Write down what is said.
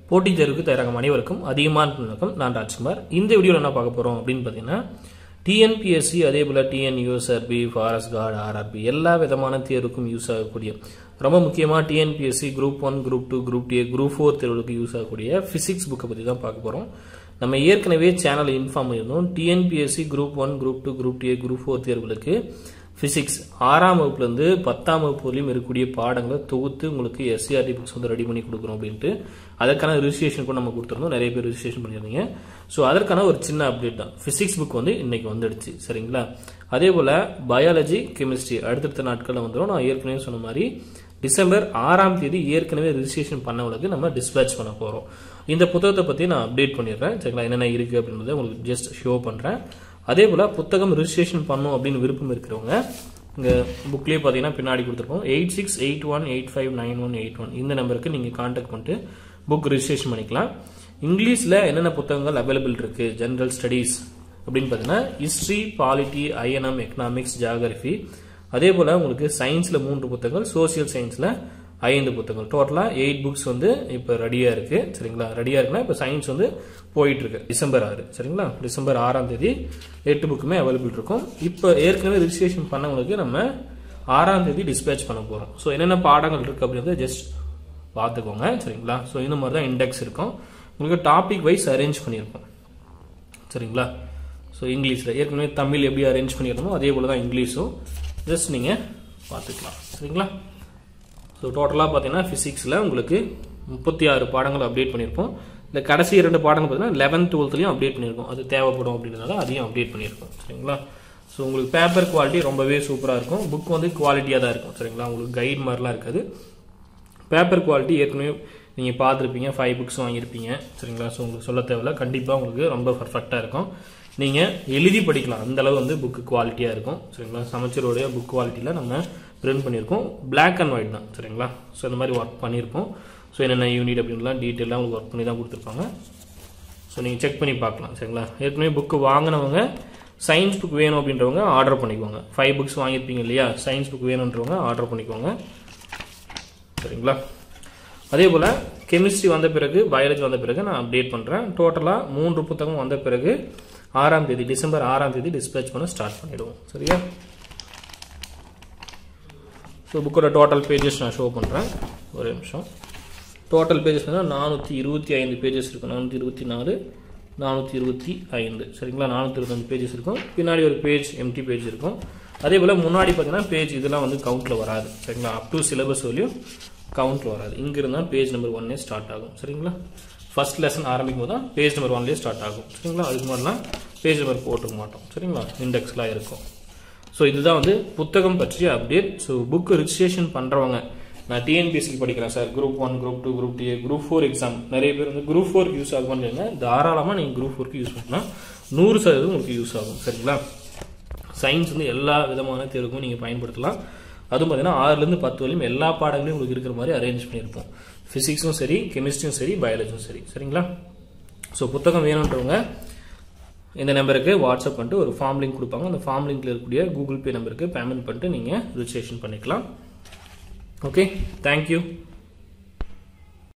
போட்டித் தேர்வுக்கு தயாராகும் அனைவருக்கும் அதிகமான வணக்கம். நான் ராஜ்குமார். இந்த வீடியோவில் என்ன பார்க்க போறோம் அப்படின்னு பார்த்தீங்கன்னா, TNPSC அதே போல TNUSRB, ஃபாரஸ்ட் கார்டு, RRB எல்லா விதமான தேர்வுக்கும் யூஸ் ஆகக்கூடிய, ரொம்ப முக்கியமா TNPSC group 1, group 2, group A, group 4 தேர்வுகளுக்கு யூஸ் ஆகக்கூடிய பிசிக்ஸ் புக்கை பத்தி தான் பார்க்க போறோம். நம்ம ஏற்கனவே சேனல் இன்ஃபார்ம் பண்ணியிருந்தோம். TNPSC group 1, group 2, group A, group 4 தேர்வுகளுக்கு பிசிக்ஸ் 6ஆம் வகுப்புல இருந்து 10ஆம் வகுப்பு வரையும் இருக்கக்கூடிய பாடங்களை தொகுத்து உங்களுக்கு SCERT புக்ஸ் வந்து ரெடி பண்ணி கொடுக்குறோம் அப்படின்ட்டு அதற்கான ரிஜிஸ்ட்ரேஷன் கூட நம்ம கொடுத்துருந்தோம். நிறைய பேர் ரிஜிஸ்ட்ரேஷன் பண்ணியிருந்தீங்க. ஸோ அதற்கான ஒரு சின்ன அப்டேட் தான். பிசிக்ஸ் புக் வந்து இன்னைக்கு வந்துடுச்சு, சரிங்களா? அதே போல பயாலஜி, கெமிஸ்ட்ரி அடுத்தடுத்த நாட்களில் வந்துடும். நான் ஏற்கனவே சொன்ன மாதிரி டிசம்பர் 6ஆம் தேதி ஏற்கனவே ரிஜிஸ்ட்ரேஷன் பண்ணவங்களுக்கு நம்ம டிஸ்பேச் பண்ண போறோம். இந்த புத்தகத்தை பத்தி நான் அப்டேட் பண்ணிடுறேன், சரிங்களா? என்னென்ன இருக்கு அப்படின்றத உங்களுக்கு ஜஸ்ட் ஷோ பண்றேன். அதே போல புத்தகம் ரிஜிஸ்ட்ரேஷன் பண்ணும் அப்படின்னு விருப்பம் இருக்கிறவங்க இங்க புக்லயே பாத்தீங்கன்னா பின்னாடி கொடுத்துருக்கோம். 8681859181 இந்த நம்பருக்கு நீங்க கான்டாக்ட் பண்ணிட்டு புக் ரிஜிஸ்ட்ரேஷன் பண்ணிக்கலாம். இங்கிலீஷ்ல என்னென்ன புத்தகங்கள் அவைலபிள் இருக்கு ஜெனரல் ஸ்டடீஸ் அப்படின்னு பாத்தீங்கன்னா, history, polity, INM, economics, geography. அதே போல உங்களுக்கு சயின்ஸ்ல 3 புத்தகங்கள், சோசியல் சயின்ஸ்ல 5 புத்தகங்கள், டோட்டலா 8 புக்ஸ் வந்து இப்ப ரெடியா இருக்கு, சரிங்களா? ரெடியா இருக்குன்னா இப்ப சயின்ஸ் வந்து போயிட்டு இருக்கு. டிசம்பர் 6, சரிங்களா? டிசம்பர் 6ஆம் தேதி 8 புக்குமே அவைலபிள் இருக்கும். இப்ப ஏற்கனவே ரிஜிஸ்ட்ரேஷன் பண்ணவங்களுக்கு நம்ம 6ஆம் தேதி டிஸ்பேச் பண்ண போறோம். ஸோ என்னென்ன பாடங்கள் இருக்கு அப்படின்றத ஜஸ்ட் பார்த்துக்கோங்க, சரிங்களா? ஸோ இந்த மாதிரி தான் இண்டெக்ஸ் இருக்கும். உங்களுக்கு டாபிக் வைஸ் அரேஞ்ச் பண்ணியிருக்கோம், சரிங்களா? ஸோ இங்கிலீஷ்ல ஏற்கனவே தமிழ் எப்படி அரேஞ்ச் பண்ணியிருக்கோமோ அதே போல தான் இங்கிலீஷும் ஜஸ்ட் நீங்க பார்த்துக்கலாம், சரிங்களா? ஸோ டோட்டலாக பார்த்தீங்கன்னா பிசிக்ஸில் உங்களுக்கு 36 பாடங்கள் அப்டேட் பண்ணியிருப்போம். இந்த கடைசி 2 பாடங்கள் பார்த்தீங்கன்னா 11th 12thலையும் அப்டேட் பண்ணியிருக்கோம். அது தேவைப்படும் அப்படின்றதால அதையும் அப்டேட் பண்ணியிருக்கோம், சரிங்களா? ஸோ உங்களுக்கு பேப்பர் குவாலிட்டி ரொம்பவே சூப்பராக இருக்கும். புக் வந்து குவாலிட்டியாக தான் இருக்கும், சரிங்களா? உங்களுக்கு கைட் மாதிரிலாம் இருக்காது. பேப்பர் குவாலிட்டி ஏற்கனவே நீங்கள் பார்த்துருப்பீங்க, 5 புக்ஸ் வாங்கியிருப்பீங்க, சரிங்களா? ஸோ உங்களுக்கு சொல்ல தேவையில்ல, கண்டிப்பாக உங்களுக்கு ரொம்ப பர்ஃபெக்டாக இருக்கும். நீங்கள் எழுதி படிக்கலாம், அந்த அளவு வந்து புக்கு குவாலிட்டியாக இருக்கும், சரிங்களா? சமச்சீரோடைய புக் குவாலிட்டியில் நம்ம பிரிண்ட் பண்ணியிருக்கோம். பிளாக் அண்ட் ஒயிட் தான், சரிங்களா? ஸோ இந்த மாதிரி ஒர்க் பண்ணியிருப்போம். ஸோ என்னென்ன யூனிட் அப்படின்லாம் டீட்டெயிலாக உங்களுக்கு ஒர்க் பண்ணி தான் கொடுத்துருப்பாங்க. ஸோ நீங்கள் செக் பண்ணி பார்க்கலாம், சரிங்களா? ஏற்கனவே புக்கு வாங்கினவங்க சயின்ஸ் புக் வேணும் அப்படின்றவங்க ஆர்டர் பண்ணிக்கோங்க. 5 புக்ஸ் வாங்கியிருப்பீங்க இல்லையா? சயின்ஸ் புக் வேணுன்றவங்க ஆர்டர் பண்ணிக்கோங்க, சரிங்களா? அதே போல் கெமிஸ்ட்ரி வந்த பிறகு, பயாலஜி வந்த பிறகு நான் அப்டேட் பண்ணுறேன். டோட்டலாக 3 புத்தகம் வந்த பிறகு 6ஆம் தேதி டிசம்பர் 6ஆம் தேதி டிஸ்பேச் பண்ண ஸ்டார்ட் பண்ணிடுவோம், சரியா? ஸோ புக்கோட டோட்டல் பேஜஸ் நான் ஷோ பண்ணுறேன், ஒரு நிமிஷம். டோட்டல் பேஜஸ் 425 பேஜஸ் இருக்கும். 424, 425, சரிங்களா? 425 பேஜஸ் இருக்கும். பின்னாடி ஒரு பேஜ் எம்டி பேஜ் இருக்கும். அதே போல் முன்னாடி பார்த்தீங்கன்னா பேஜ் இதெல்லாம் வந்து கவுண்ட்ல வராது, சரிங்களா? அப் டு சிலபஸ் வரையும் கவுண்ட்ல வராது. இங்க இருந்தால் பேஜ் நம்பர் 1 ஸ்டார்ட் ஆகும், சரிங்களா? ஃபர்ஸ்ட் லெசன் ஆரம்பிக்கும் போது தான் பேஜ் நம்பர் 1 ஸ்டார்ட் ஆகும், சரிங்களா? அதுக்கு மாதிரிலாம் பேஜ் நம்பர் போட்டுக்க மாட்டோம், சரிங்களா? இண்டெக்ஸ்லாம் இருக்கும். ஸோ இதுதான் வந்து புத்தகம் பற்றிய அப்டேட். ஸோ புக் ரிஜிஸ்ட்ரேஷன் பண்றவங்க, நான் TNPSC படிக்கிறேன் sir, group 1, group 2, group A, group 4 exam, நிறைய பேர் வந்து குரூப் 4 யூஸ் ஆகுமான்னு தாராளமாக நீங்கள் குரூப் 4 யூஸ் பண்ணலாம். 100% உங்களுக்கு யூஸ் ஆகும், சரிங்களா? சயின்ஸ் வந்து எல்லா விதமான தேர்வுக்கும் நீங்கள் பயன்படுத்தலாம். அதுவும் பார்த்தீங்கன்னா 6லேருந்து 10 வரையும் எல்லா பாடங்களையும் உங்களுக்கு இருக்கிற மாதிரி அரேஞ்ச் பண்ணியிருப்போம். பிசிக்ஸும் சரி, கெமிஸ்ட்ரியும் சரி, பயாலஜியும் சரி, சரிங்களா? ஸோ புத்தகம் வேணுன்றவங்க இந்த நம்பருக்கு வாட்ஸ்அப் பண்ணிட்டு ஒரு ஃபார்ம் லிங்க் கொடுப்பாங்க. அந்த ஃபார்ம் லிங்க்ல இருக்கக்கூடிய கூகுள் பே நம்பருக்கு பேமெண்ட் பண்ணிட்டு நீங்கள் ரிஜிஸ்ட்ரேஷன் பண்ணிக்கலாம். Okay, thank you.